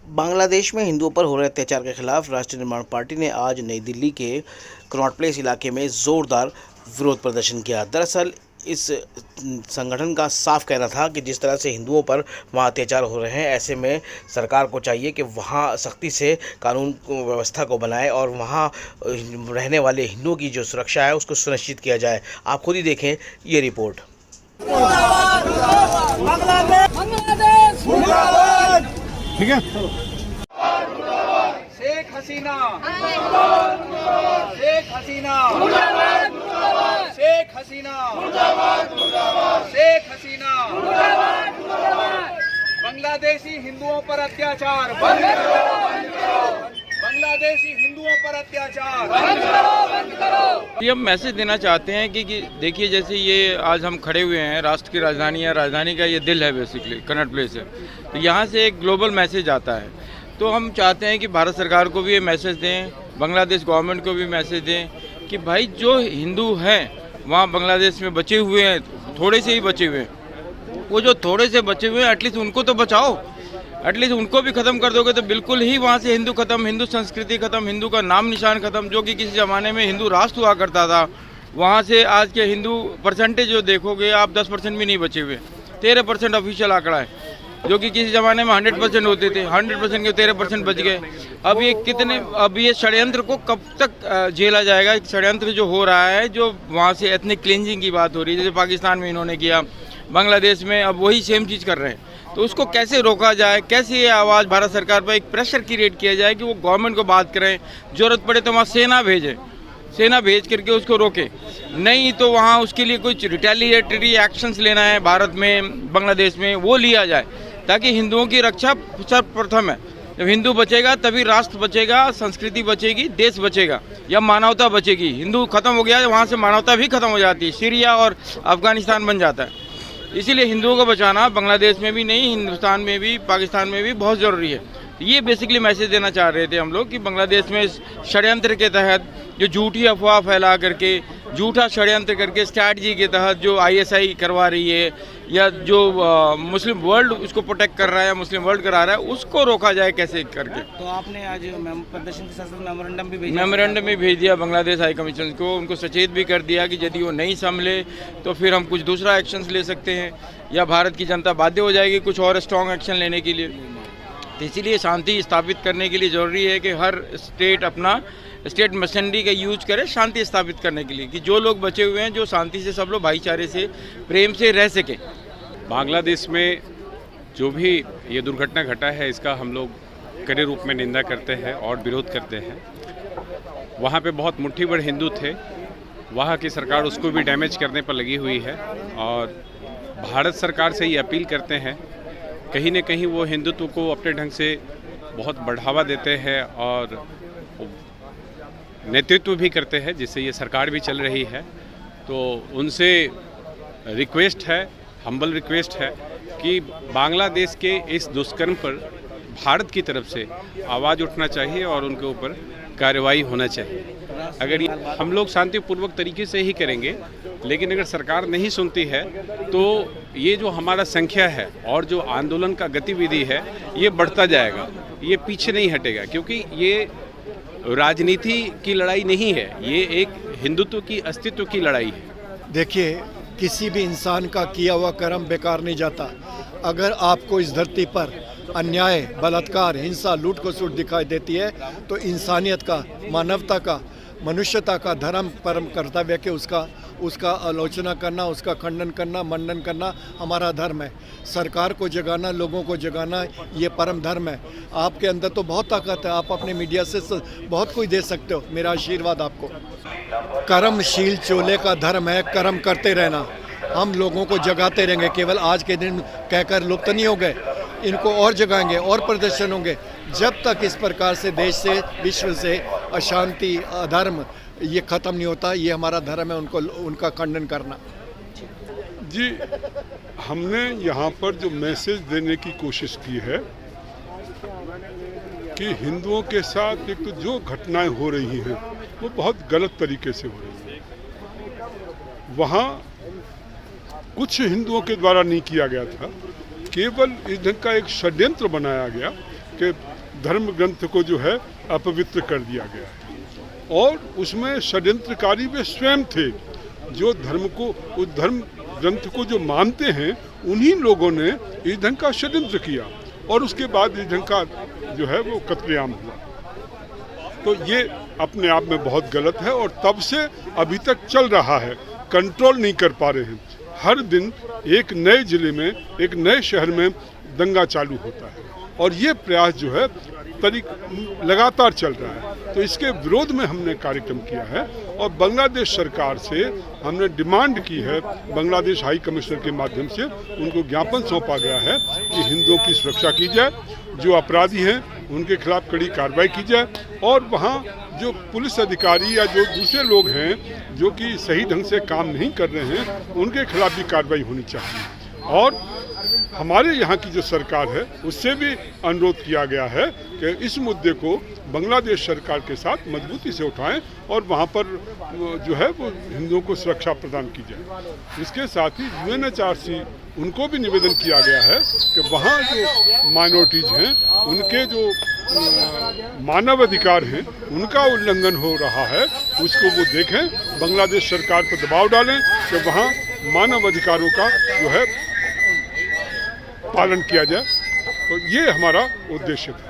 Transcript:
बांग्लादेश में हिंदुओं पर हो रहे अत्याचार के खिलाफ राष्ट्रीय निर्माण पार्टी ने आज नई दिल्ली के कनॉट प्लेस इलाके में जोरदार विरोध प्रदर्शन किया। दरअसल इस संगठन का साफ कहना था कि जिस तरह से हिंदुओं पर वहाँ अत्याचार हो रहे हैं, ऐसे में सरकार को चाहिए कि वहाँ सख्ती से कानून व्यवस्था को बनाए और वहाँ रहने वाले हिंदुओं की जो सुरक्षा है उसको सुनिश्चित किया जाए। आप खुद ही देखें ये रिपोर्ट। ठीक है। शेख हसीना, शेख हसीना, शेख हसीना, शेख हसीना, बांग्लादेशी हिंदुओं पर अत्याचार बंद करो, बांग्लादेशी हिंदुओं पर अत्याचार बंद करो। ये हम मैसेज देना चाहते हैं कि देखिए, जैसे ये आज हम खड़े हुए हैं, राष्ट्र की राजधानी है, राजधानी का ये दिल है, बेसिकली कनॉट प्लेस है, तो यहाँ से एक ग्लोबल मैसेज आता है। तो हम चाहते हैं कि भारत सरकार को भी ये मैसेज दें, बांग्लादेश गवर्नमेंट को भी मैसेज दें कि भाई जो हिंदू हैं वहाँ बांग्लादेश में बचे हुए हैं, थोड़े से ही बचे हुए हैं, वो जो थोड़े से बचे हुए हैं एटलीस्ट उनको तो बचाओ। एटलीस्ट उनको भी ख़त्म कर दोगे तो बिल्कुल ही वहाँ से हिंदू खत्म, हिंदू संस्कृति खत्म, हिंदू का नाम निशान खत्म। जो कि किसी ज़माने में हिंदू राष्ट्र हुआ करता था, वहाँ से आज के हिंदू परसेंटेज जो देखोगे आप 10% भी नहीं बचे हुए। 13% ऑफिशियल आंकड़ा है, जो कि किसी ज़माने में 100% होते थे। 100% के 13% बच गए। अब ये षड्यंत्र को कब तक झेला जाएगा? एक षड्यंत्र जो हो रहा है, जो वहाँ से एथनिक क्लींजिंग की बात हो रही है, जैसे पाकिस्तान में इन्होंने किया, बांग्लादेश में अब वही सेम चीज़ कर रहे हैं। तो उसको कैसे रोका जाए, कैसे ये आवाज़ भारत सरकार पर एक प्रेशर क्रिएट किया जाए कि वो गवर्नमेंट को बात करें, ज़रूरत पड़े तो वहाँ सेना भेजें, सेना भेज करके उसको रोके। नहीं तो वहाँ उसके लिए कुछ रिटेलिएटरी एक्शंस लेना है भारत में, बांग्लादेश में, वो लिया जाए, ताकि हिंदुओं की रक्षा सर्वप्रथम है। जब हिंदू बचेगा तभी राष्ट्र बचेगा, संस्कृति बचेगी, देश बचेगा, या मानवता बचेगी। हिंदू खत्म हो गया, वहाँ से मानवता भी खत्म हो जाती है, सीरिया और अफगानिस्तान बन जाता है। इसीलिए हिंदुओं को बचाना बांग्लादेश में भी नहीं, हिंदुस्तान में भी, पाकिस्तान में भी बहुत ज़रूरी है। ये बेसिकली मैसेज देना चाह रहे थे हम लोग कि बांग्लादेश में षड्यंत्र के तहत जो झूठी अफवाह फैला करके, झूठा षड्यंत्र करके, स्ट्रैटेजी के तहत जो ISI करवा रही है, या जो मुस्लिम वर्ल्ड उसको प्रोटेक्ट कर रहा है, मुस्लिम वर्ल्ड करा रहा है, उसको रोका जाए कैसे करके। तो आपने आज प्रदर्शन के साथ मेमोरेंडम भी भेज दिया बांग्लादेश हाई कमीशन को, उनको सचेत भी कर दिया कि यदि वो नहीं संभले तो फिर हम कुछ दूसरा एक्शन ले सकते हैं, या भारत की जनता बाध्य हो जाएगी कुछ और स्ट्रॉन्ग एक्शन लेने के लिए। तो इसीलिए शांति स्थापित करने के लिए ज़रूरी है कि हर स्टेट अपना स्टेट मशीनरी का यूज करे शांति स्थापित करने के लिए, कि जो लोग बचे हुए हैं, जो शांति से सब लोग भाईचारे से, प्रेम से रह सके। बांग्लादेश में जो भी ये दुर्घटना घटा है, इसका हम लोग कड़े रूप में निंदा करते हैं और विरोध करते हैं। वहाँ पे बहुत मुट्ठी भर हिंदू थे, वहाँ की सरकार उसको भी डैमेज करने पर लगी हुई है, और भारत सरकार से ये अपील करते हैं, कहीं न कहीं वो हिंदुत्व को अपने ढंग से बहुत बढ़ावा देते हैं और नेतृत्व भी करते हैं, जिससे ये सरकार भी चल रही है। तो उनसे रिक्वेस्ट है, हम्बल रिक्वेस्ट है कि बांग्लादेश के इस दुष्कर्म पर भारत की तरफ से आवाज़ उठना चाहिए और उनके ऊपर कार्रवाई होना चाहिए। अगर हम लोग शांतिपूर्वक तरीके से ही करेंगे, लेकिन अगर सरकार नहीं सुनती है तो ये जो हमारा संख्या है और जो आंदोलन का गतिविधि है, ये बढ़ता जाएगा, ये पीछे नहीं हटेगा, क्योंकि ये राजनीति की लड़ाई नहीं है, ये एक हिंदुत्व की अस्तित्व की लड़ाई है। देखिए, किसी भी इंसान का किया हुआ कर्म बेकार नहीं जाता। अगर आपको इस धरती पर अन्याय, बलात्कार, हिंसा, लूट खसुट दिखाई देती है, तो इंसानियत का, मानवता का, मनुष्यता का धर्म परम कर्तव्य है कि उसका आलोचना करना, उसका खंडन करना, मंडन करना हमारा धर्म है। सरकार को जगाना, लोगों को जगाना, ये परम धर्म है। आपके अंदर तो बहुत ताकत है, आप अपने मीडिया से बहुत कुछ दे सकते हो। मेरा आशीर्वाद आपको। कर्मशील चोले का धर्म है, कर्म करते रहना। हम लोगों को जगाते रहेंगे, केवल आज के दिन कहकर लुप्त नहीं हो गए, इनको और जगाएंगे, और प्रदर्शन होंगे, जब तक इस प्रकार से देश से, विश्व से अशांति, अधर्म ये ख़त्म नहीं होता। ये हमारा धर्म है, उनका खंडन करना। जी, हमने यहाँ पर जो मैसेज देने की कोशिश की है कि हिंदुओं के साथ एक तो जो घटनाएं हो रही हैं वो बहुत गलत तरीके से हो रही हैं। वहाँ कुछ हिंदुओं के द्वारा नहीं किया गया था, केवल इस ढंग का एक षड्यंत्र बनाया गया कि धर्म ग्रंथ को जो है अपवित्र कर दिया गया है और उसमें षड्यंत्रकारी वे स्वयं थे। जो धर्म को, उस धर्म ग्रंथ को जो मानते हैं, उन्हीं लोगों ने इस ढंग का षड्यंत्र किया और उसके बाद इस ढंग का जो है वो कत्लेआम हुआ। तो ये अपने आप में बहुत गलत है और तब से अभी तक चल रहा है, कंट्रोल नहीं कर पा रहे हैं। हर दिन एक नए जिले में, एक नए शहर में दंगा चालू होता है और ये प्रयास जो है लगातार चल रहा है। तो इसके विरोध में हमने कार्यक्रम किया है और बांग्लादेश सरकार से हमने डिमांड की है, बांग्लादेश हाई कमिश्नर के माध्यम से उनको ज्ञापन सौंपा गया है कि हिंदुओं की सुरक्षा की जाए, जो अपराधी हैं उनके खिलाफ कड़ी कार्रवाई की जाए और वहाँ जो पुलिस अधिकारी या जो दूसरे लोग हैं जो कि सही ढंग से काम नहीं कर रहे हैं, उनके खिलाफ भी कार्रवाई होनी चाहिए। और हमारे यहाँ की जो सरकार है उससे भी अनुरोध किया गया है कि इस मुद्दे को बांग्लादेश सरकार के साथ मजबूती से उठाएं और वहाँ पर जो है वो हिंदुओं को सुरक्षा प्रदान की जाए। इसके साथ ही UNHRC उनको भी निवेदन किया गया है कि वहाँ जो माइनॉरिटीज हैं उनके जो मानव अधिकार हैं उनका उल्लंघन हो रहा है, उसको वो देखें, बांग्लादेश सरकार पर दबाव डालें कि वहाँ मानव अधिकारों का जो है पालन किया जाए। तो ये हमारा उद्देश्य था।